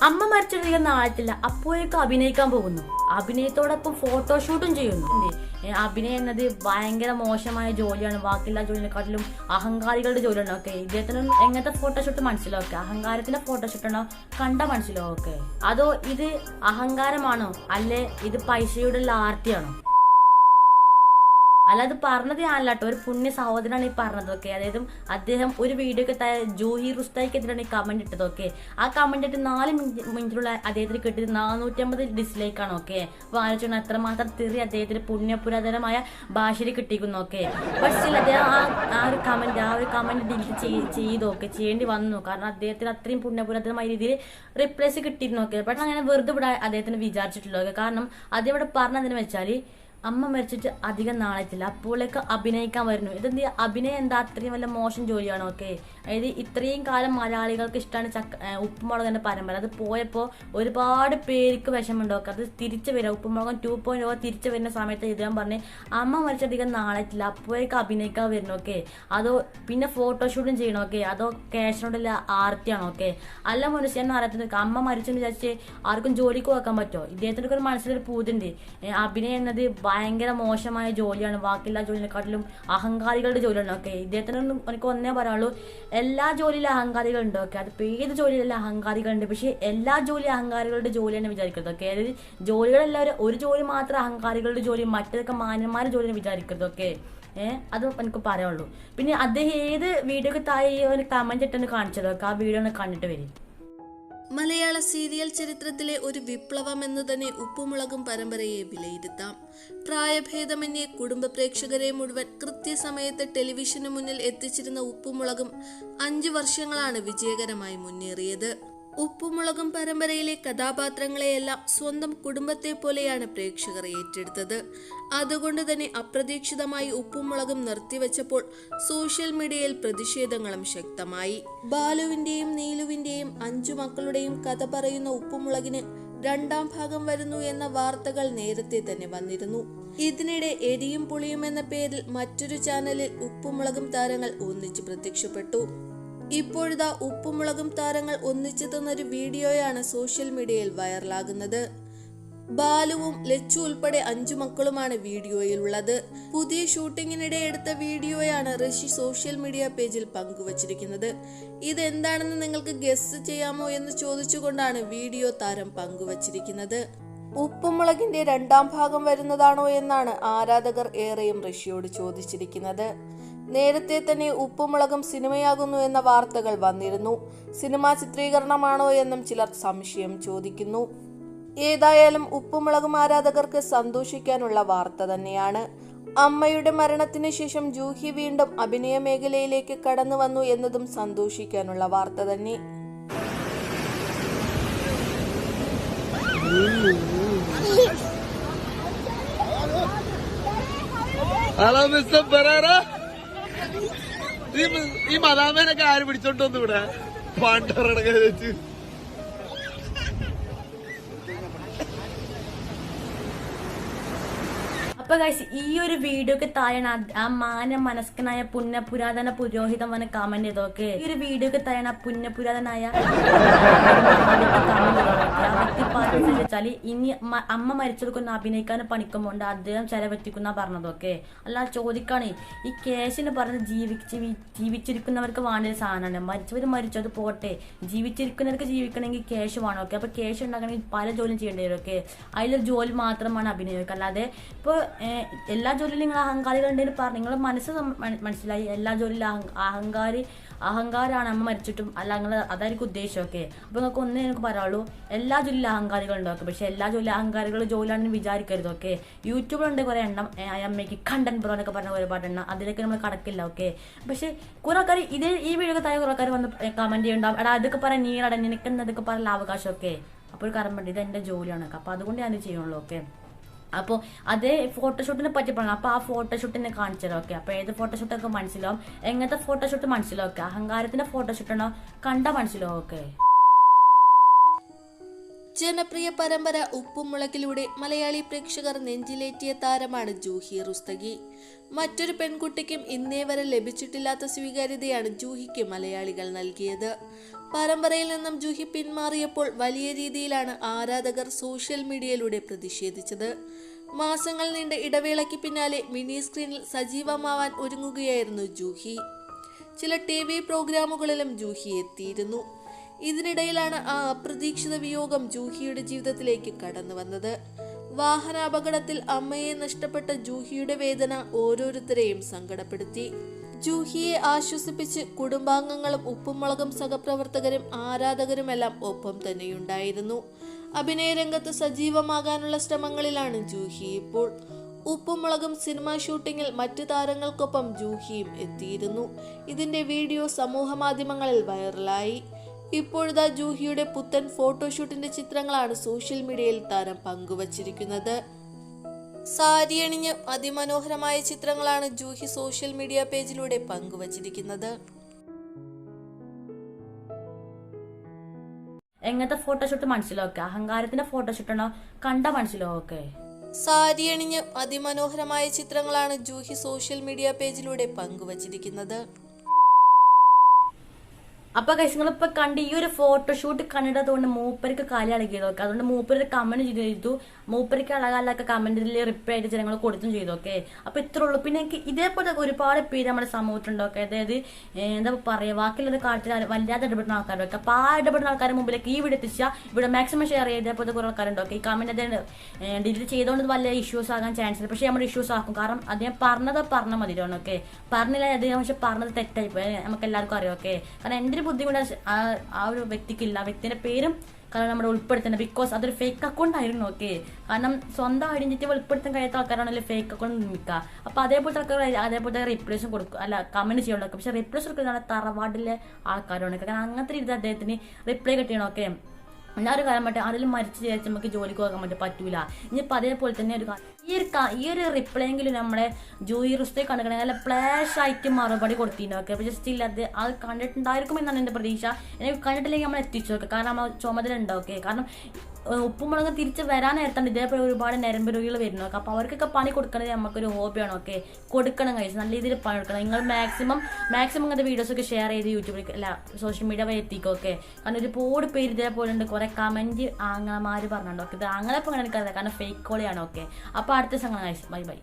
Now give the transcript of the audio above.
അമ്മ മരിച്ചിട്ടധികം നാളത്തില്ല അപ്പോഴേക്കും അഭിനയിക്കാൻ പോകുന്നു. അഭിനയത്തോടൊപ്പം ഫോട്ടോഷൂട്ടും ചെയ്യുന്നു. അഭിനയം എന്നത് ഭയങ്കര മോശമായ ജോലിയാണ്. ബാക്കിയുള്ള ജോലിനെക്കാട്ടിലും അഹങ്കാരികളുടെ ജോലിയാണ്. ഓക്കെ, ഇദ്ദേഹത്തിന് എങ്ങനത്തെ ഫോട്ടോഷൂട്ട് മനസ്സിലാക്കുക? അഹങ്കാരത്തിന്റെ ഫോട്ടോഷൂട്ടാണോ കണ്ട മനസ്സിലാവൊക്കെ? അതോ ഇത് അഹങ്കാരമാണോ അല്ലെ ഇത് പൈസയുടെ ആർത്തിയാണോ? അല്ലാതെ പറഞ്ഞത് ഞാനല്ല കേട്ടോ, ഒരു പുണ്യ സഹോദരനാണ് ഈ പറഞ്ഞതൊക്കെ. അതായത് അദ്ദേഹം ഒരു വീഡിയോക്ക് ജൂഹി റുസ്തായിക്കെതിരാണ് ഈ കമന്റ് ഇട്ടതൊക്കെ. ആ കമന്റ് ഇട്ട് 4 മിനിറ്റിലുള്ള അദ്ദേഹത്തിന് കിട്ടിയത് 450 ഡിസ്ലൈക്കാണ്. ഓക്കെ, അപ്പൊ ആലോചിക്കണം എത്രമാത്രം തെറി അദ്ദേഹത്തിന് പുണ്യപുരാതനമായ ഭാഷയിൽ കിട്ടിക്കുന്നൊക്കെ. പക്ഷേ അദ്ദേഹം ആ ഒരു കമന്റ് ഡിലീറ്റ് ചെയ്തൊക്കെ ചെയ്യേണ്ടി വന്നു. കാരണം അദ്ദേഹത്തിന് അത്രയും പുണ്യപുരാതനമായ രീതിയിൽ റിപ്ലൈസ് കിട്ടിയിരുന്നൊക്കെ. പക്ഷെ അങ്ങനെ വെറുതെ വിടാൻ അദ്ദേഹത്തിന് വിചാരിച്ചിട്ടുള്ളതൊക്കെ. കാരണം അദ്ദേഹം ഇവിടെ പറഞ്ഞതെന്ന് വെച്ചാൽ അമ്മ മരിച്ചിട്ട് അധികം നാളായിട്ടില്ല അപ്പോഴേക്ക് അഭിനയിക്കാൻ വരുന്നു. ഇതെന്ത് അഭിനയം എന്താ അത്രയും വല്ല മോശം ജോലിയാണോ? ഓക്കെ, അതായത് ഇത്രയും കാലം മലയാളികൾക്ക് ഇഷ്ടമാണ് ഉപ്പുമുളകിന്റെ പരമ്പര. അത് പോയപ്പോൾ ഒരുപാട് പേർക്ക് വിഷമമുണ്ടോ? അത് തിരിച്ചു വരാം. ഉപ്പുമുളകൻ 2.0 തിരിച്ചു വരുന്ന സമയത്ത് ഇദ്ദേഹം പറഞ്ഞ് അമ്മ മരിച്ചധികം നാളായിട്ടില്ല അപ്പോഴേക്ക് അഭിനയിക്കാൻ വരുന്നു. ഓക്കെ, അതോ പിന്നെ ഫോട്ടോഷൂട്ടും ചെയ്യണം. ഓക്കെ, അതോ ക്യാഷിനോടുള്ള ആർത്തിയാണോ? ഓക്കെ, അല്ല മനുഷ്യൻ അറിയത്തിന് അമ്മ മരിച്ചെന്ന് വിചാരിച്ച് ആർക്കും ജോലിക്ക് വെക്കാൻ പറ്റുമോ? ഇദ്ദേഹത്തിന് ഒരു മനസ്സിലൊരു പൂതുണ്ട്. അഭിനയം എന്നത് ഭയങ്കര മോശമായ ജോലിയാണ്. ബാക്കിയുള്ള ജോലിനെക്കാട്ടിലും അഹങ്കാരികളുടെ ജോലിയാണ്. ഓക്കെ, ഇദ്ദേഹത്തിന് എനിക്ക് ഒന്നേ പറയാനുള്ളൂ, എല്ലാ ജോലിയിലും അഹങ്കാരികളുണ്ട്. ഓക്കെ, അതിപ്പോൾ ഏത് ജോലിയിലും അഹങ്കാരികളുണ്ട്. പക്ഷെ എല്ലാ ജോലി അഹങ്കാരികളുടെ ജോലിയാണ് വിചാരിക്കരുത്. ഓക്കെ, അതായത് ജോലികളെല്ലാവരും ഒരു ജോലി മാത്രം അഹങ്കാരികളുടെ ജോലി, മറ്റേതൊക്കെ മാന്യന്മാരുടെ ജോലിയാണ് വിചാരിക്കരുത്. ഓക്കെ, അത് എനിക്ക് പറയാനുള്ളൂ. പിന്നെ അദ്ദേഹം ഏത് വീഡിയോക്ക് താഴെ ഒരു കമന്റ് ഇട്ടെന്ന് കാണിച്ചത്. ഓക്കെ, ആ വീഡിയോ ഒന്ന് കണ്ടിട്ട് വരും. മലയാള സീരിയൽ ചരിത്രത്തിലെ ഒരു വിപ്ലവം എന്ന് തന്നെ ഉപ്പുമുളകും പരമ്പരയെ വിലയിരുത്താം. പ്രായഭേദമന്യേ കുടുംബ പ്രേക്ഷകരെ മുഴുവൻ കൃത്യസമയത്ത് ടെലിവിഷന് മുന്നിൽ എത്തിച്ചിരുന്ന ഉപ്പുമുളകും 5 വർഷങ്ങളാണ് വിജയകരമായി മുന്നേറിയത്. ഉപ്പുമുളകും പരമ്പരയിലെ കഥാപാത്രങ്ങളെയെല്ലാം സ്വന്തം കുടുംബത്തെ പോലെയാണ് പ്രേക്ഷകർ ഏറ്റെടുത്തത്. അതുകൊണ്ട് തന്നെ അപ്രതീക്ഷിതമായി ഉപ്പുമുളകും നിർത്തിവെച്ചപ്പോൾ സോഷ്യൽ മീഡിയയിൽ പ്രതിഷേധങ്ങളും ശക്തമായി. ബാലുവിന്റെയും നീലുവിന്റെയും 5 മക്കളുടെയും കഥ പറയുന്ന ഉപ്പുമുളകിന് 2ാം ഭാഗം വരുന്നു എന്ന വാർത്തകൾ നേരത്തെ തന്നെ വന്നിരുന്നു. ഇതിനിടെ എരിയും പുളിയും എന്ന പേരിൽ മറ്റൊരു ചാനലിൽ ഉപ്പുമുളകും താരങ്ങൾ ഒന്നിച്ച് പ്രത്യക്ഷപ്പെട്ടു. ഇപ്പോഴിതാ ഉപ്പുമുളകും താരങ്ങൾ ഒന്നിച്ചെത്തുന്നൊരു വീഡിയോയാണ് സോഷ്യൽ മീഡിയയിൽ വൈറലാകുന്നത്. ബാലുവും ലച്ചു ഉൾപ്പെടെ 5 മക്കളുമാണ് വീഡിയോയിലുള്ളത്. പുതിയ ഷൂട്ടിങ്ങിനിടെ എടുത്ത വീഡിയോയാണ് ഋഷി സോഷ്യൽ മീഡിയ പേജിൽ പങ്കുവച്ചിരിക്കുന്നത്. ഇതെന്താണെന്ന് നിങ്ങൾക്ക് ഗസ് ചെയ്യാമോ എന്ന് ചോദിച്ചുകൊണ്ടാണ് വീഡിയോ താരം പങ്കുവച്ചിരിക്കുന്നത്. ഉപ്പുമുളകിന്റെ 2ാം ഭാഗം വരുന്നതാണോ എന്നാണ് ആരാധകർ ഏറെയും ഋഷിയോട് ചോദിച്ചിരിക്കുന്നത്. നേരത്തെ തന്നെ ഉപ്പുമുളകും സിനിമയാകുന്നു എന്ന വാർത്തകൾ വന്നിരുന്നു. സിനിമാ ചിത്രീകരണമാണോ എന്നും ചിലർ സംശയം ചോദിക്കുന്നു. ഏതായാലും ഉപ്പുമുളകും ആരാധകർക്ക് സന്തോഷിക്കാനുള്ള വാർത്ത തന്നെയാണ്. അമ്മയുടെ മരണത്തിന് ശേഷം ജൂഹി വീണ്ടും അഭിനയ മേഖലയിലേക്ക് കടന്നു വന്നു എന്നതും സന്തോഷിക്കാനുള്ള വാർത്ത തന്നെ. ഈ മദാമേനൊക്കെ ആര് പിടിച്ചോണ്ടോന്നു ഇവിടെ പാണ്ടറടക്ക വെച്ച്. അപ്പൊ ഗൈസ്, ഈ ഒരു വീഡിയോക്ക് താഴെയാണ് ആ മനസ്കനായ പുരാതന പുരോഹിതം വന്ന് കമന്റ് ചെയ്തൊക്കെ. ഈ ഒരു വീഡിയോക്ക് താഴെയാണ് ആ പുരാതനായ വെച്ചാല് ഇനി അമ്മ മരിച്ചെടുക്കുന്ന അഭിനയിക്കാനും പണിക്കുമ്പോണ്ട് അദ്ദേഹം ചെലവെത്തിക്കുന്ന പറഞ്ഞതൊക്കെ. അല്ല ചോദിക്കാണ്, ഈ കേസിന് പറഞ്ഞ് ജീവിച്ചിരിക്കുന്നവർക്ക് വേണ്ട സാധനമാണ്. മരിച്ചവര് മരിച്ചത് പോട്ടെ, ജീവിച്ചിരിക്കുന്നവർക്ക് ജീവിക്കണമെങ്കിൽ ക്യാഷ് വേണം. ഓക്കെ, അപ്പൊ ക്യാഷ് ഉണ്ടാക്കണമെങ്കിൽ പല ജോലിയും ചെയ്യേണ്ടി വരും. ഓക്കെ, അതിലൊരു ജോലി മാത്രമാണ് അഭിനയിക്കുക. അല്ലാതെ ഇപ്പൊ എല്ലാ ജോലിയിലും നിങ്ങൾ അഹങ്കാരികളുണ്ടെന്ന് പറഞ്ഞു നിങ്ങൾ മനസ്സിലായി. എല്ലാ ജോലിയിലും അഹങ്കാരമാണ് അമ്മ മരിച്ചിട്ടും അല്ല നിങ്ങൾ അതായിരിക്കും ഉദ്ദേശമൊക്കെ. അപ്പൊ നമുക്ക് ഒന്നേ എനിക്ക് പറയാനുള്ളൂ, എല്ലാ ജോലിയിലും അഹങ്കാരികളുണ്ടൊക്കെ. പക്ഷെ എല്ലാ അഹങ്കാരികളുടെ ജോലിയാണെന്ന് വിചാരിക്കരുത്. ഓക്കെ, യൂട്യൂബിലുണ്ട് കുറെ എണ്ണം, അമ്മയ്ക്ക് കണ്ടന്റ് ബ്രോ എന്നൊക്കെ പറഞ്ഞ ഒരുപാട് എണ്ണം, അതിലേക്ക് നമ്മൾ കടക്കില്ല. ഓക്കെ, പക്ഷെ കുറെ ആൾക്കാർ ഈ വീഡിയോ താഴെ കുറെ ആൾക്കാർ വന്ന് കമന്റ് ചെയ്യുന്നുണ്ടാവും, എടാ അതൊക്കെ പറയാൻ നീടാ നിനക്ക് എന്നതൊക്കെ പറയാനുള്ള അവകാശമൊക്കെ. അപ്പോൾ ഒരു കാര്യം ഇത് എന്റെ ജോലിയാണ്. അപ്പൊ അതുകൊണ്ട് ഞാൻ ചെയ്യുള്ളൂ. ഓക്കെ, അപ്പോൾ അതേ ഫോട്ടോഷൂട്ടിനെ പറ്റി പറഞ്ഞു. അപ്പോൾ ആ ഫോട്ടോഷൂട്ടിനെ കാണിച്ചത്. ഓക്കെ, അപ്പോൾ ഏത് ഫോട്ടോഷൂട്ടൊക്കെ മനസ്സിലാവും, എങ്ങനത്തെ ഫോട്ടോഷൂട്ട് മനസ്സിലാവും. ഓക്കെ, അഹങ്കാരത്തിന്റെ ഫോട്ടോഷൂട്ടാണോ കണ്ട മനസ്സിലാവും. ഓക്കെ, ജനപ്രിയ പരമ്പര ഉപ്പുമുളകിലൂടെ മലയാളി പ്രേക്ഷകർ നെഞ്ചിലേറ്റിയ താരമാണ് ജൂഹി റുസ്തഗി. മറ്റൊരു പെൺകുട്ടിക്കും ഇന്നേ വരെ ലഭിച്ചിട്ടില്ലാത്ത സ്വീകാര്യതയാണ് ജൂഹിക്ക് മലയാളികൾ നൽകിയത്. പരമ്പരയിൽ നിന്നും ജൂഹി പിന്മാറിയപ്പോൾ വലിയ രീതിയിലാണ് ആരാധകർ സോഷ്യൽ മീഡിയയിലൂടെ പ്രതിഷേധിച്ചത്. മാസങ്ങൾ നീണ്ട ഇടവേളയ്ക്ക് പിന്നാലെ മിനി സ്ക്രീനിൽ സജീവമാവാൻ ഒരുങ്ങുകയായിരുന്നു ജൂഹി. ചില TV പ്രോഗ്രാമുകളിലും ജൂഹി എത്തിയിരുന്നു. ഇതിനിടയിലാണ് ആ അപ്രതീക്ഷിത വിയോഗം ജൂഹിയുടെ ജീവിതത്തിലേക്ക് കടന്നു വന്നത്. വാഹനാപകടത്തിൽ അമ്മയെ നഷ്ടപ്പെട്ട ജൂഹിയുടെ വേദന ഓരോരുത്തരെയും സങ്കടപ്പെടുത്തി. ജൂഹിയെ ആശ്വസിപ്പിച്ച് കുടുംബാംഗങ്ങളും ഉപ്പുമുളകും സഹപ്രവർത്തകരും ആരാധകരുമെല്ലാം ഒപ്പം തന്നെയുണ്ടായിരുന്നു. അഭിനയ രംഗത്ത് സജീവമാകാനുള്ള ശ്രമങ്ങളിലാണ് ജൂഹി ഇപ്പോൾ. ഉപ്പുമുളകും സിനിമാ ഷൂട്ടിങ്ങിൽ മറ്റു താരങ്ങൾക്കൊപ്പം ജൂഹിയും എത്തിയിരുന്നു. ഇതിന്റെ വീഡിയോ സമൂഹ മാധ്യമങ്ങളിൽ വൈറലായി. ഇപ്പോഴത്തെ ജൂഹിയുടെ പുത്തൻ ഫോട്ടോഷൂട്ടിന്റെ ചിത്രങ്ങളാണ് സോഷ്യൽ മീഡിയയിൽ താരം പങ്കുവച്ചിരിക്കുന്നത്. സാരി അണിഞ്ഞ് അതിമനോഹരമായ ചിത്രങ്ങളാണ് ജൂഹി സോഷ്യൽ മീഡിയ പേജിലൂടെ പങ്കുവച്ചിരിക്കുന്നത്. എങ്ങനത്തെ ഫോട്ടോഷൂട്ട് മനസ്സിലാക്കുക? അഹങ്കാരത്തിന്റെ ഫോട്ടോഷൂട്ടാണോ കണ്ട മനസ്സിലാവൊക്കെ? സാരി അണിഞ്ഞ് അതിമനോഹരമായ ചിത്രങ്ങളാണ് ജൂഹി സോഷ്യൽ മീഡിയ പേജിലൂടെ പങ്കുവച്ചിരിക്കുന്നത്. അപ്പൊ നിങ്ങളിപ്പോ കണ്ട് ഈ ഒരു ഫോട്ടോഷൂട്ട് കണ്ടിട്ടതുകൊണ്ട് മൂപ്പർക്ക് കാലി അളകിയതൊക്കെ. അതുകൊണ്ട് മൂപ്പര് കമന്റ് ചെയ്തു. മൂപ്പർക്ക് അളകാലൊക്കെ കമന്റിൽ റിപ്ലൈ ആയിട്ട് ജനങ്ങൾ കൊടുത്തും ചെയ്തൊക്കെ. അപ്പൊ ഇത്ര ഉള്ളൂ. പിന്നെ എനിക്ക് ഇതേപോലെ ഒരുപാട് പേര് നമ്മുടെ സമൂഹത്തിലുണ്ടൊക്കെ. അതായത് എന്താ പറയാ, ബാക്കിയുള്ള കാര്യത്തിൽ വല്ലാതെ ഇടപെടുന്ന ആൾക്കാരൊക്കെ. അപ്പൊ ആ ഇടപെടുന്ന ആൾക്കാരുടെ മുമ്പിലേക്ക് ഈ വീഡിയോ എത്തിച്ചാൽ ഇവിടെ മാക്സിമം ഷെയർ ചെയ്ത് ഇതേപോലത്തെ കുറെ ആൾക്കാരുണ്ടൊക്കെ. ഈ കമന്റ് ഡിലീറ്റ് ചെയ്തുകൊണ്ട് വലിയ ഇഷ്യൂസ് ആകാൻ ചാൻസ് ഉണ്ട്. പക്ഷെ നമ്മൾ ഇഷ്യൂസ് ആക്കും. കാരണം അദ്ദേഹം പറഞ്ഞ മതിയാണ്. ഓക്കെ, പറഞ്ഞില്ല അദ്ദേഹം, പക്ഷെ പറഞ്ഞത് തെറ്റായി പോയി. നമുക്ക് എല്ലാവർക്കും അറിയാം. ഓക്കെ, കാരണം എന്റെ ബുദ്ധിമുട്ട് ആ ഒരു വ്യക്തിക്കില്ല. വ്യക്തിന്റെ പേരും കാരണം നമ്മൾ ഉൾപ്പെടുത്തുന്നത്. ബിക്കോസ് അതൊരു ഫേക്ക് അക്കൗണ്ട് ആയിരുന്നു. ഓക്കെ, കാരണം സ്വന്തം ഐഡന്റിറ്റി വെളിപ്പെടുത്താൻ കഴിയാത്ത ആൾക്കാരാണല്ലോ ഫേക്ക് അക്കൗണ്ട് നിർമ്മിക്കുക. അപ്പൊ അതേപോലത്തെ ആൾക്കാർ അതേപോലത്തെ റിപ്ലേസും കൊടുക്കും, അല്ല കമന്റ് ചെയ്യുള്ളൂ. പക്ഷെ റിപ്ലേസ് കൊടുക്കുന്നതാണ് തറവാടിലെ ആൾക്കാരാണ്. കാരണം അങ്ങനത്തെ രീതി അദ്ദേഹത്തിന് റിപ്ലൈ കിട്ടിയണം. ഓക്കെ, എല്ലാവരും കാര്യം പറ്റും. അതിൽ മരിച്ചു ചേർച്ച് നമുക്ക് ജോലിക്ക് പോകാൻ പറ്റൂല. ഇനിയിപ്പോൾ അതേപോലെ തന്നെ ഈ ഒരു റിപ്ലൈ എങ്കിലും നമ്മളെ ജൂഹി റുസ്തയെ കണ്ടിട്ടുണ്ടെങ്കിൽ നല്ല ഫ്ലാഷ് ആയിട്ട് മറുപടി കൊടുത്തിരുന്നു. ഓക്കെ, അപ്പോൾ ജസ്റ്റ് ഇല്ലാതെ അത് കണ്ടിട്ടുണ്ടായിരിക്കും എന്നാണ് എൻ്റെ പ്രതീക്ഷ. എനിക്ക് കണ്ടിട്ടില്ലെങ്കിൽ നമ്മൾ എത്തിച്ചു നോക്കുക. കാരണം നമ്മൾ ചുമതല ഉണ്ടാവും. ഓക്കെ, കാരണം ഉപ്പുമുളക് തിരിച്ച് വരാൻ നേരത്താണ് ഇതേപോലെ ഒരുപാട് നരമ്പ് രോഗികൾ വരുന്നു. അപ്പോൾ അവർക്കൊക്കെ പണി കൊടുക്കണത് നമുക്കൊരു ഹോബിയാണ്. ഓക്കെ, കൊടുക്കണം കഴിച്ച് നല്ല രീതിയിൽ പണി കൊടുക്കണം. നിങ്ങൾ മാക്സിമം ഇങ്ങനത്തെ വീഡിയോസൊക്കെ ഷെയർ ചെയ്ത് യൂട്യൂബിൽ അല്ല സോഷ്യൽ മീഡിയ വഴി എത്തിക്കും. ഓക്കെ, കാരണം ഒരുപാട് പേര് ഇതേപോലെ ഉണ്ട്. കുറെ കമന്റ് ആങ്ങളമാര് പറഞ്ഞിട്ടുണ്ടോ. ഇത് അങ്ങനെ ഇപ്പോൾ എനിക്കറിയാം, കാരണം ഫേക്ക് കോളിയാണ്. ഓക്കെ, അപ്പോൾ അടുത്ത സംഘം കഴിച്ച് ബൈ.